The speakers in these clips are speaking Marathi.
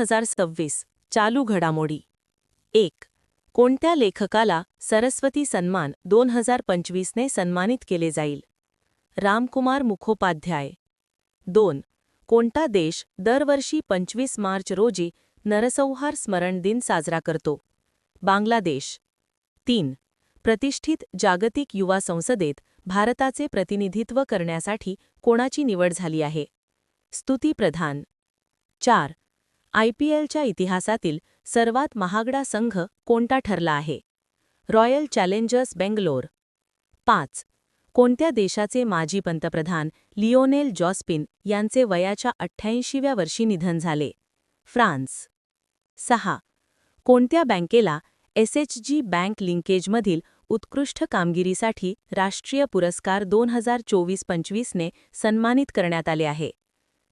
2026 चालू घडामोडी 1. कोणत्या लेखकाला सरस्वती सन्मान 2025 ने सन्मानित केले जाईल? रामकुमार मुखोपाध्याय. 2. कोणता देश दरवर्षी 25 मार्च रोजी नरसंहार स्मरण दिन साजरा करतो? बांगलादेश. 3. प्रतिष्ठित जागतिक युवा संसदेत भारताचे प्रतिनिधित्व करण्यासाठी कोणाची निवड झाली आहे? स्तुती प्रधान. 4. IPLच्या इतिहासातील सर्वात महागडा संघ कोणता ठरला आहे? Royal challengers Bangalore. 5. कोणत्या देशाचे माजी पंतप्रधान लिओनेल जॉस्पिन यांचे वयाच्या 88व्या वर्षी निधन झाले? फ्रान्स. 6. कोणत्या बँकेला SHG बँक लिंकेजमधील उत्कृष्ट कामगिरीसाठी राष्ट्रीय पुरस्कार 2024-25 ने सन्मानित करण्यात आले आहे?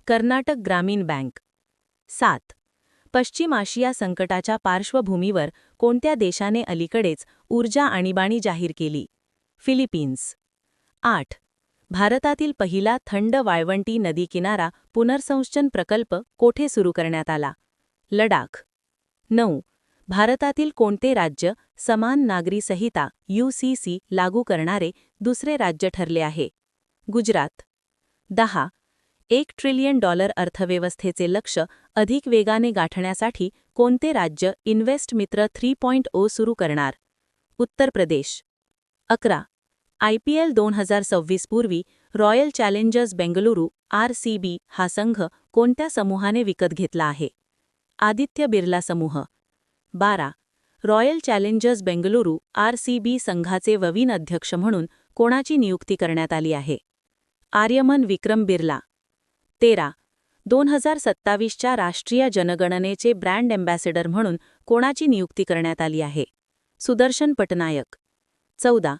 कर्नाटक ग्रामीण बँक. 7. पश्चिम आशिया संकटाच्या पार्श्वभूमीवर कोणत्या देशाने अलीकडेच ऊर्जा आणीबाणी जाहीर केली? फिलिपिन्स. 8. भारतातील पहिला थंड वाळवंटी नदी किनारा पुनर्संचन प्रकल्प कोठे सुरू करण्यात आला? लडाख. 9. भारतातील कोणते राज्य समान नागरी संहिता UCC लागू करणारे दुसरे राज्य ठरले आहे? गुजरात. 10. $1 ट्रिलियन अर्थव्यवस्थेचे लक्ष्य अधिक वेगाने गाठण्यासाठी कोणते राज्य इन्व्हेस्ट मित्र 3.0 सुरू करणार? उत्तर प्रदेश. 11. IPL 2026 पूर्वी रॉयल चॅलेंजर्स बेंगलुरू RCB हा संघ कोणत्या समूहाने विकत घेतला आहे? आदित्य बिर्ला समूह. 12. रॉयल चॅलेंजर्स बेंगलुरू RCB संघाचे नवीन अध्यक्ष म्हणून कोणाची नियुक्ती करण्यात आली आहे? आर्यमन विक्रम बिर्ला. 13. 2027च्या राष्ट्रीय जनगणनेचे ब्रँड अँबॅसेडर म्हणून कोणाची नियुक्ती करण्यात आली आहे? सुदर्शन पटनायक. 14.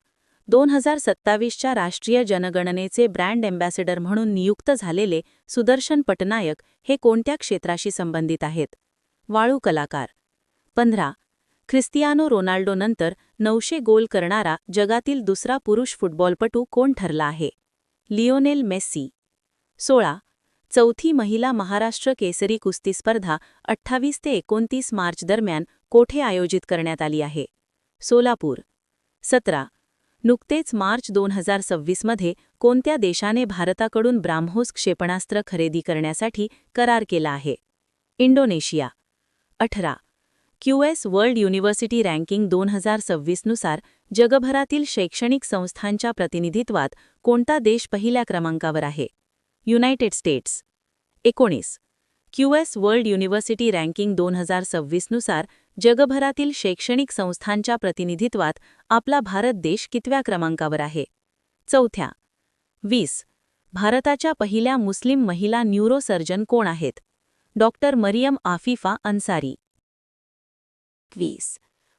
2027च्या राष्ट्रीय जनगणनेचे ब्रँड अँबॅसेडर म्हणून नियुक्त झालेले सुदर्शन पटनायक हे कोणत्या क्षेत्राशी संबंधित आहेत? वाळू कलाकार. 15. ख्रिस्तियानो रोनाल्डोनंतर 900 गोल करणारा जगातील दुसरा पुरुष फुटबॉलपटू कोण ठरला आहे? Lionel Messi. 16. चौथी महिला महाराष्ट्र केसरी कुस्ती स्पर्धा 28 ते 29 मार्च दरम्यान कोठे आयोजित करण्यात आली आहे? सोलापूर. 17. नुकतेच मार्च 2026 मध्ये कोणत्या देशाने भारताकडून ब्राह्मोस क्षेपणास्त्र खरेदी करण्यासाठी करार केला आहे? Indonesia. 18. QS world university ranking 2026 नुसार जगभरातील शैक्षणिक संस्थांच्या प्रतिनिधित्वात कोणता देश पहिल्या क्रमांकावर आहे? United states. 19. QS world university ranking 2026 नुसार जगभरातील शैक्षणिक संस्थांच्या प्रतिनिधित्वात आपला भारत देश कितव्या क्रमांकावर आहे? चौथ्या. 20. भारताच्या पहिल्या मुस्लिम महिला न्यूरोसर्जन कोण आहेत? डॉक्टर मरियम आफिफा अन्सारी. 20.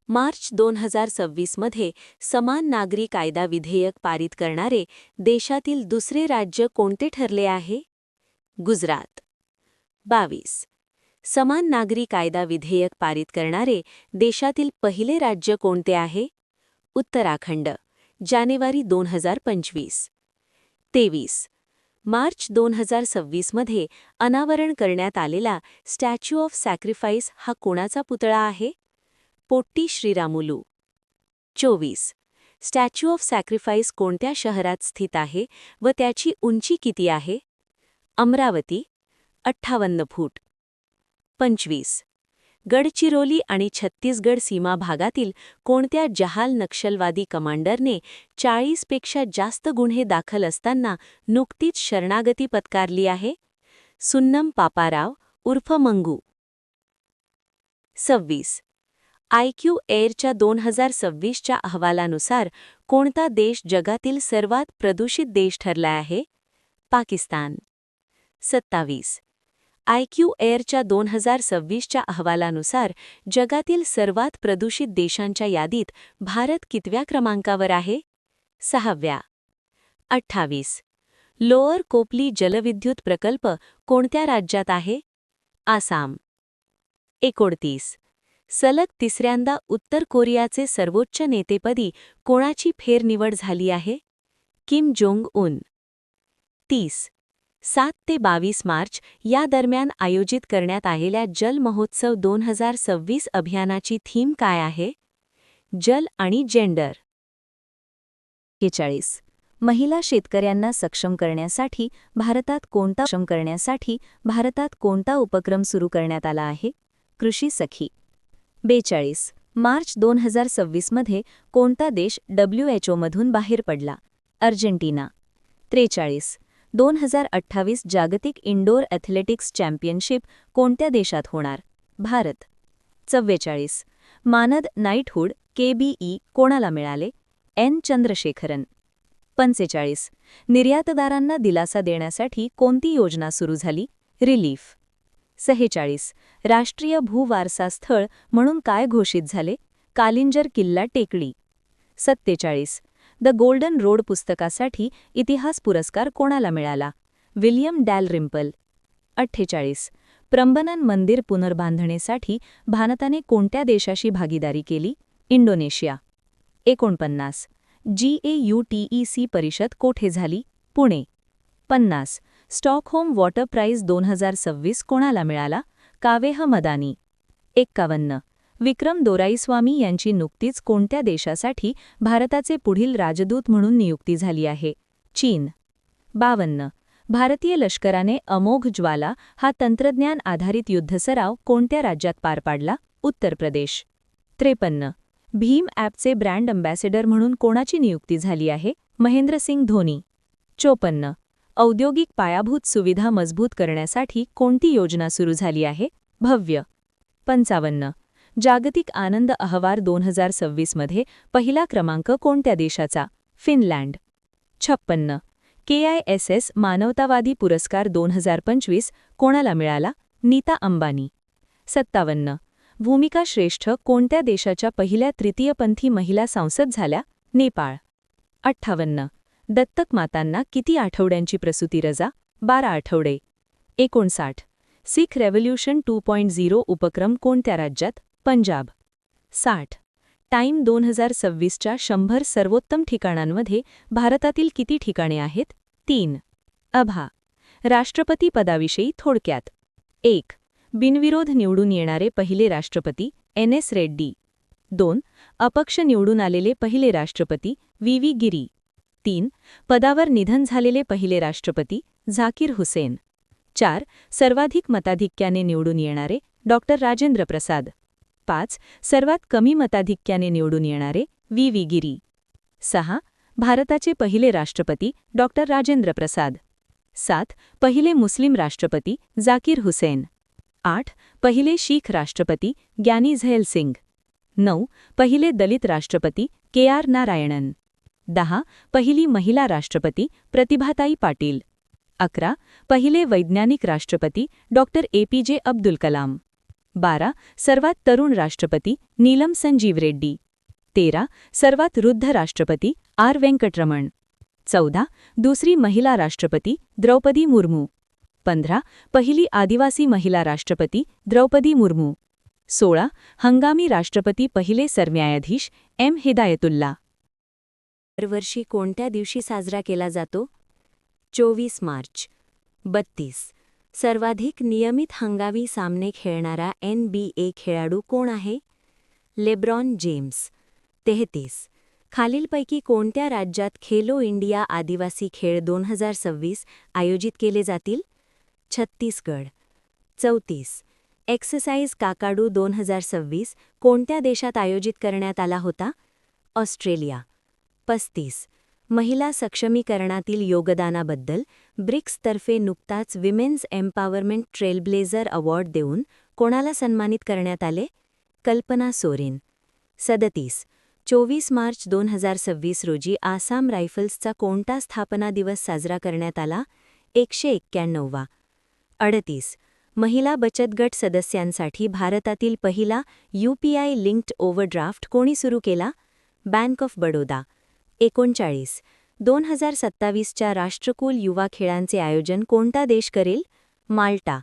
मार्च 2026 मध्ये समान नागरी कायदा विधेयक पारित करणारे देशातील दुसरे राज्य कोणते ठरले आहे? गुजरात. 22. समान नागरी कायदा विधेयक पारित करणारे देशातील पहिले राज्य कोणते आहे? उत्तराखंड. जानेवारी 2025. 23. मार्च 2026 मध्ये अनावरण करण्यात आलेला स्टॅच्यू ऑफ सॅक्रिफाईस हा कोणाचा पुतळा आहे? Potty Sriramulu. 24. Statue of sacrifice कोणत्या शहरात स्थित आहे व त्याची उंची किती आहे? अमरावती. 58 फूट. 25. गडचिरोली आणि छत्तीसगड सीमा भागातील कोणत्या जहाल नक्षलवादी कमांडरने 40 पेक्षा जास्त गुन्हे दाखल असताना नुकतीच शरणागती पत्कारली आहे? सुन्नम पापाराव उर्फ मंगू. 26. IQ एअरच्या 2026च्या अहवालानुसार कोणता देश जगातील सर्वात प्रदूषित देश ठरला आहे? पाकिस्तान. 27. IQ एअरच्या 2026च्या अहवालानुसार जगातील सर्वात प्रदूषित देशांच्या यादीत भारत कितव्या क्रमांकावर आहे? 6व्या. 28. लोअर कोपली जलविद्युत प्रकल्प कोणत्या राज्यात आहे? आसाम. 29. सलग तिसऱ्यांदा उत्तर कोरियाचे सर्वोच्च नेतेपदी कोणाची फेरनिवड झाली आहे? Kim Jong Un. 30. 7 ते 22 मार्च या दरम्यान आयोजित करण्यात आलेल्या जल महोत्सव 2026 अभियानाची थीम काय आहे? जल आणि जेंडर. 41. महिला शेतकऱ्यांना सक्षम करण्यासाठी भारतात कोणता उपक्रम सुरू करण्यात आला आहे? कृषी सखी. 42. मार्च 2026 मध्ये कोणता देश WHO मधून बाहेर पडला? अर्जेंटिना. 43. 2028 जागतिक इंडोर ॲथलेटिक्स चॅम्पियनशिप कोणत्या देशात होणार? भारत. 44. मानद नाईटहूड KBE कोणाला मिळाले? N. चंद्रशेखरन. 45. निर्यातदारांना दिलासा देण्यासाठी कोणती योजना सुरू झाली? रिलीफ. 46. राष्ट्रीय भूवारसा स्थळ म्हणून काय घोषित झाले? कालिंजर किल्ला टेकडी. 47. द गोल्डन रोड पुस्तकासाठी इतिहास पुरस्कार कोणाला मिळाला? विल्यम डॅलरिम्पल. 48. प्रंबनन मंदिर पुनर्बांधणीसाठी भारताने कोणत्या देशाशी भागीदारी केली? इंडोनेशिया. 49. GAUTEC परिषद कोठे झाली? पुणे. 50. स्टॉकहोम वॉटर प्राइज 2026 कोणाला मिळाला? कावेह मदानी. 51. विक्रम दोराईस्वामी यांची नुकतीच कोणत्या देशासाठी भारताचे पुढील राजदूत म्हणून नियुक्ती झाली आहे? चीन. 52. भारतीय लष्कराने अमोघ ज्वाला हा तंत्रज्ञान आधारित युद्धसराव कोणत्या राज्यात पार पाडला? उत्तर प्रदेश. 53. भीम ॲपचे ब्रँड अँबॅसेडर म्हणून कोणाची नियुक्ती झाली आहे? महेंद्रसिंग धोनी. 54. औद्योगिक पायाभूत सुविधा मजबूत करण्यासाठी कोणती योजना सुरू झाली आहे? भव्य. 55. जागतिक आनंद अहवार 2026 मध्ये पहिला क्रमांक कोणत्या देशाचा? फिनलँड. 56. KISS मानवतावादी पुरस्कार 2025 कोणाला मिळाला? नीता अंबानी. 57. भूमिका श्रेष्ठ कोणत्या देशाच्या पहिल्या तृतीयपंथी महिला संसद झाल्या? नेपाळ. 58. दत्तक मातांना किती आठवड्यांची प्रसूती रजा? 12 आठवडे. 59. सिख रेव्होल्यूशन 2.0 उपक्रम कोणत्या राज्यात? पंजाब. 60. टाइम 2026च्या 100 सर्वोत्तम ठिकाणांमध्ये भारतातील किती ठिकाणे आहेत? 3. अभा. राष्ट्रपती पदाविषयी थोडक्यात. 1. बिनविरोध निवडून येणारे पहिले राष्ट्रपती NS रेड्डी. 2. अपक्ष निवडून आलेले पहिले राष्ट्रपती VV गिरी. 3. पदावर निधन झालेले पहिले राष्ट्रपती झाकीर हुसेन. 4. सर्वाधिक मताधिक्याने निवडून येणारे डॉ. राजेंद्र प्रसाद. 5. सर्वात कमी मताधिक्याने निवडून येणारे VV गिरी. 6. भारताचे पहिले राष्ट्रपती डॉ. राजेंद्र प्रसाद. 7. पहिले मुस्लिम राष्ट्रपती झाकीर हुसेन. 8. पहिले शीख राष्ट्रपती ग्यानी झैल सिंग. 9. पहिले दलित राष्ट्रपती KR नारायणन. 10. पहिली महिला राष्ट्रपती प्रतिभाताई पाटील. 11. पहिले वैज्ञानिक राष्ट्रपती डॉ. APJ अब्दुल कलाम. 12. सर्वात तरुण राष्ट्रपती नीलम संजीव रेड्डी. 13. सर्वात वृद्ध राष्ट्रपती R वेंकटरमण. 14. दुसरी महिला राष्ट्रपती द्रौपदी मुर्मू. 15. पहिली आदिवासी महिला राष्ट्रपती द्रौपदी मुर्मू. 16. हंगामी राष्ट्रपती पहिले सरन्यायाधीश M हिदायतुल्ला. दरवर्षी कोणत्या दिवशी साजरा केला जातो? 24 मार्च. 32. सर्वाधिक नियमित हंगामी सामने खेळणारा NBA खेळाडू कोण आहे? LeBron James. 33. खालीलपैकी कोणत्या राज्यात खेलो इंडिया आदिवासी खेळ 2026 आयोजित केले जातील? छत्तीसगड. 34. एक्सरसाइज काकाडू 2026 कोणत्या देशात आयोजित करण्यात आला होता? ऑस्ट्रेलिया. 35. महिला सक्षमीकरणातील योगदानाबद्दल ब्रिक्सतर्फे नुकताच विमेन्स एम्पॉवरमेंट ट्रेलब्लेझर अवॉर्ड देऊन कोणाला सन्मानित करण्यात आले? कल्पना सोरेन. 37. 24 मार्च 2026 रोजी आसाम रायफल्सचा कोणता स्थापना दिवस साजरा करण्यात आला? 191वा. 38. महिला बचत गट सदस्यांसाठी भारतातील पहिला UPI लिंक्ड ओव्हरड्राफ्ट कोणी सुरू केला? Bank of Baroda. 39. 2027च्या राष्ट्रकुल युवा खेळांचे आयोजन कोणता देश करेल? माल्टा.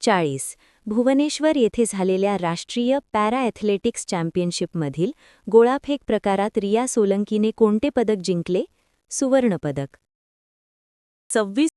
40. भुवनेश्वर येथे झालेल्या राष्ट्रीय पॅरा ॲथलेटिक्स चॅम्पियनशिपमधील गोळाफेक प्रकारात रिया सोलंकीने कोणते पदक जिंकले? सुवर्णपदक. 26